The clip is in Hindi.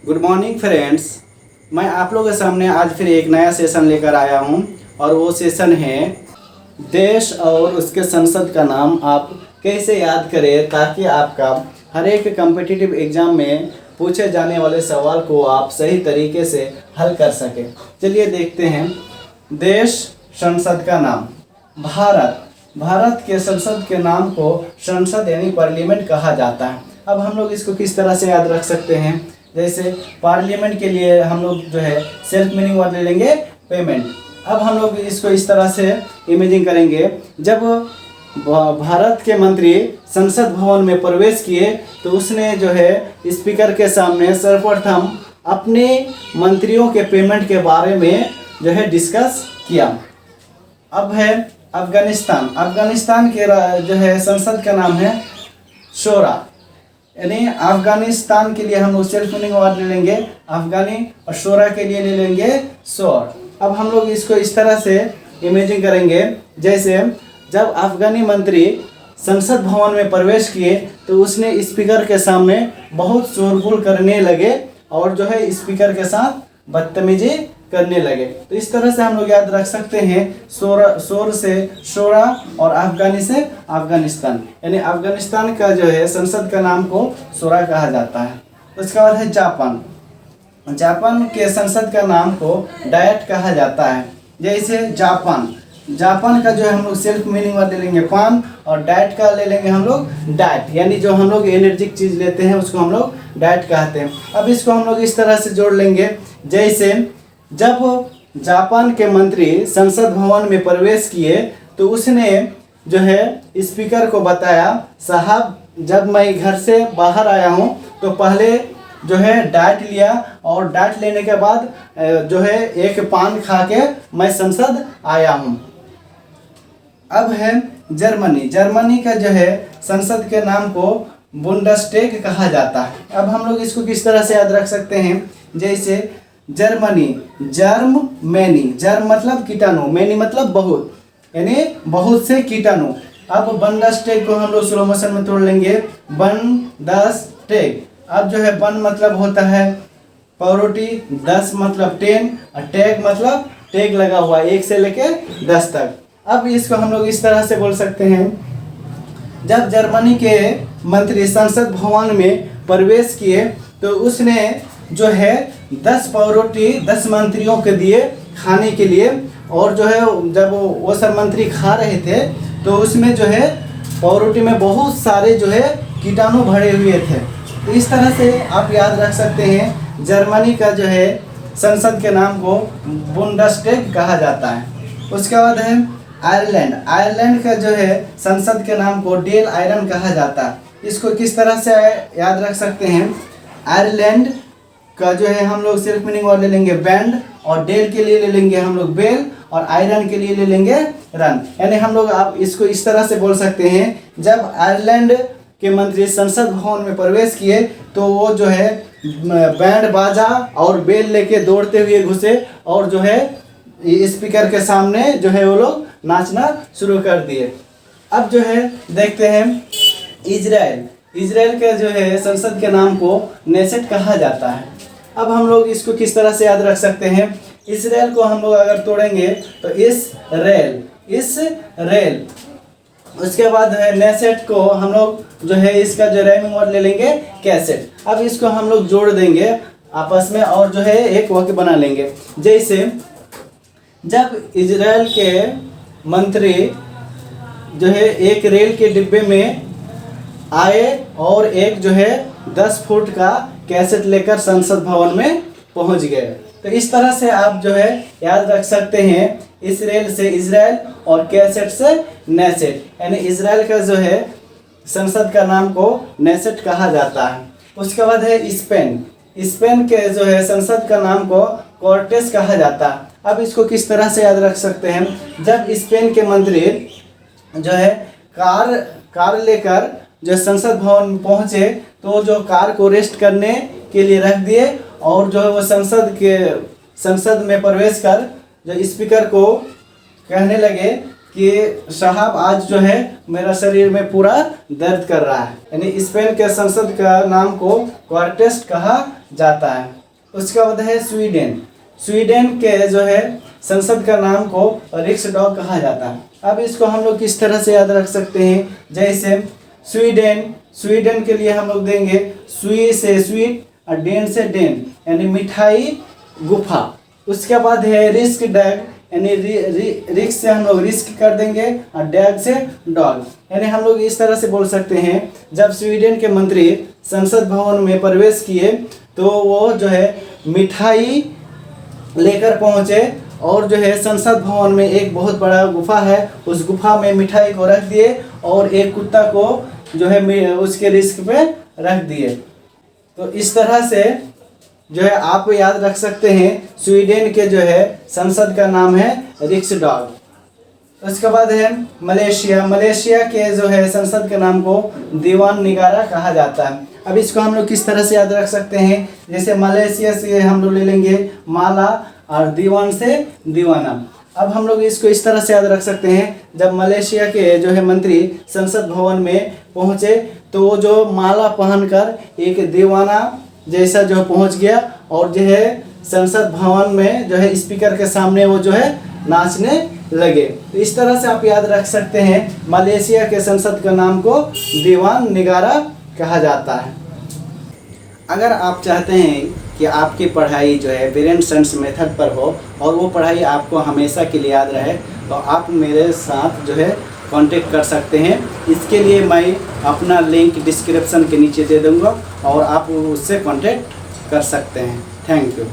Good morning friends. मैं आप लोगों के सामने आज फिर एक नया सेशन लेकर आया हूं और वो सेशन है देश और उसके संसद का नाम आप कैसे याद करें ताकि आपका हर एक कम्पिटिटिव एग्ज़ाम में पूछे जाने वाले सवाल को आप सही तरीके से हल कर सकें। चलिए देखते हैं। देश, संसद का नाम भारत। भारत के संसद के नाम को संसद यानी पार्लियामेंट कहा जाता है। अब हम लोग इसको किस तरह से याद रख सकते हैं, जैसे पार्लियामेंट के लिए हम लोग जो है सेल्फ मीनिंग वर्ड ले लेंगे पेमेंट। अब हम लोग इसको इस तरह से इमेजिन करेंगे, जब भारत के मंत्री संसद भवन में प्रवेश किए तो उसने जो है स्पीकर के सामने सर्वप्रथम अपने मंत्रियों के पेमेंट के बारे में जो है डिस्कस किया। अब है अफगानिस्तान। अफगानिस्तान के जो है संसद का नाम है शोरा, यानी अफगानिस्तान के लिए हम लोग सेल्फ मीनिंग वर्ड ले लेंगे अफगानी और शोरा के लिए ले लेंगे शोर। अब हम लोग इसको इस तरह से इमेजिन करेंगे, जैसे जब अफगानी मंत्री संसद भवन में प्रवेश किए तो उसने स्पीकर के सामने बहुत शोरगुल करने लगे और जो है स्पीकर के साथ बदतमीजी करने लगे। तो इस तरह से हम लोग याद रख सकते हैं, शोर से शोरा और अफगानी से अफगानिस्तान, यानी अफगानिस्तान का जो है संसद का नाम को शोरा कहा जाता है। उसके बाद है जापान। जापान के संसद का नाम को डायट कहा जाता है। जैसे जापान का जो है हम लोग सेल्फ मीनिंग वर्ड ले लेंगे पान और डाइट का ले लेंगे हम लोग डाइट, यानी जो हम लोग एनर्जिक चीज़ लेते हैं उसको हम लोग डाइट कहते हैं। अब इसको हम लोग इस तरह से जोड़ लेंगे, जैसे जब जापान के मंत्री संसद भवन में प्रवेश किए तो उसने जो है स्पीकर को बताया, साहब जब मैं घर से बाहर आया हूँ तो पहले जो है डाइट लिया और डाइट लेने के बाद जो है एक पान खा के मैं संसद आया हूँ। अब है जर्मनी। जर्मनी का जो है संसद के नाम को बुंडस्टैग कहा जाता है। अब हम लोग इसको किस तरह से याद रख सकते हैं, जैसे जर्मनी, जर्म मैनी, जर्म मतलब कीटाणु, मैनी मतलब बहुत, यानी बहुत से कीटाणु। अब बुंडस्टैग को हम लोग स्लो मोशन में तोड़ लेंगे, बुंडस्टैग। अब जो है बन मतलब होता है पावरोटी, 10 मतलब 10 और टैग मतलब टैग लगा हुआ 1 से लेके 10 तक। अब इसको हम लोग इस तरह से बोल सकते हैं, जब जर्मनी के मंत्री संसद भवन में प्रवेश किए तो उसने जो है 10 पावरोटी 10 मंत्रियों के दिए खाने के लिए, और जो है जब वो सब मंत्री खा रहे थे तो उसमें जो है पावरोटी में बहुत सारे जो है कीटाणु भरे हुए थे। तो इस तरह से आप याद रख सकते हैं, जर्मनी का जो है संसद के नाम को बुंडस्टैग कहा जाता है। उसके बाद है आयरलैंड। आयरलैंड का जो है संसद के नाम को डेल आयरन कहा जाता है। इसको किस तरह से याद रख सकते हैं, आयरलैंड का जो है हम लोग सेल्फ मीनिंग वर्ड ले लेंगे बैंड और डेल के लिए ले लेंगे हम लोग बेल और आयरन के लिए ले लेंगे रन, यानी हम लोग आप इसको इस तरह से बोल सकते हैं, जब आयरलैंड के मंत्री संसद भवन में प्रवेश किए तो वो जो है बैंड बाजा और बेल लेके दौड़ते हुए घुसे और जो है स्पीकर के सामने जो है वो लोग नाचना शुरू कर दिए। अब जो है देखते हैं इजराइल। इजराइल के जो है संसद के नाम को नेसेट कहा जाता है। अब हम लोग इसको किस तरह से याद रख सकते हैं, इजराइल को हम लोग अगर तोड़ेंगे तो इस रेल। उसके बाद है नेसेट को हम लोग जो है इसका जो राइमिंग वर्ड ले लेंगे कैसेट। अब इसको हम लोग जोड़ देंगे आपस में और जो है एक वाक्य बना लेंगे, जैसे जब इजराइल के मंत्री जो है एक रेल के डिब्बे में आए और एक जो है 10 फुट का कैसेट लेकर संसद भवन में पहुंच गए। तो इस तरह से आप जो है याद रख सकते हैं, इसराइल से इजराइल और कैसेट से नेसेट, यानी इजराइल का जो है संसद का नाम को नेसेट कहा जाता है। उसके बाद है स्पेन। स्पेन के जो है संसद का नाम को कॉर्टेस कहा जाता है। अब इसको किस तरह से याद रख सकते हैं, जब स्पेन के मंत्री जो है कार लेकर जो संसद भवन में पहुंचे तो जो कार को रेस्ट करने के लिए रख दिए और जो है वो संसद में प्रवेश कर जो स्पीकर को कहने लगे कि साहब आज जो है मेरा शरीर में पूरा दर्द कर रहा है। यानी स्पेन के संसद का नाम को क्वार्टेस्ट कहा जाता है। उसके बाद है स्वीडन। स्वीडन के जो है संसद का नाम को रिक्सडॉग कहा जाता है। अब इसको हम लोग किस तरह से याद रख सकते हैं, जैसे स्वीडन के लिए हम लोग देंगे स्वी से स्वीट और डेन से डेन, यानी मिठाई गुफा। उसके बाद है रिस्क डैग, यानी रिक्स से हम लोग रिस्क कर देंगे और डैग से डॉग। यानी हम लोग इस तरह से बोल सकते हैं, जब स्वीडन के मंत्री संसद भवन में प्रवेश किए तो वो जो है मिठाई लेकर पहुँचे और जो है संसद भवन में एक बहुत बड़ा गुफा है, उस गुफा में मिठाई को रख दिए और एक कुत्ता को जो है उसके रिस्क पे रख दिए। तो इस तरह से जो है आप याद रख सकते हैं, स्वीडन के जो है संसद का नाम है रिक्सडॉग। उसके बाद है मलेशिया। मलेशिया के जो है संसद के नाम को दीवान निगारा कहा जाता है। अब इसको हम लोग किस तरह से याद रख सकते हैं, जैसे मलेशिया से हम लोग ले लेंगे माला और दीवान से दीवाना। अब हम लोग इसको इस तरह से याद रख सकते हैं, जब मलेशिया के जो है मंत्री संसद भवन में पहुंचे तो वो जो माला पहनकर एक दीवाना जैसा जो पहुंच गया और जो है संसद भवन में जो है स्पीकर के सामने वो जो है नाचने लगे। तो इस तरह से आप याद रख सकते हैं, मलेशिया के संसद का नाम को दीवान निगारा कहा जाता है। अगर आप चाहते हैं कि आपकी पढ़ाई जो है ब्रेनसेंस मेथड पर हो और वो पढ़ाई आपको हमेशा के लिए याद रहे, तो आप मेरे साथ जो है कांटेक्ट कर सकते हैं। इसके लिए मैं अपना लिंक डिस्क्रिप्शन के नीचे दे दूँगा और आप उससे कांटेक्ट कर सकते हैं। Thank you.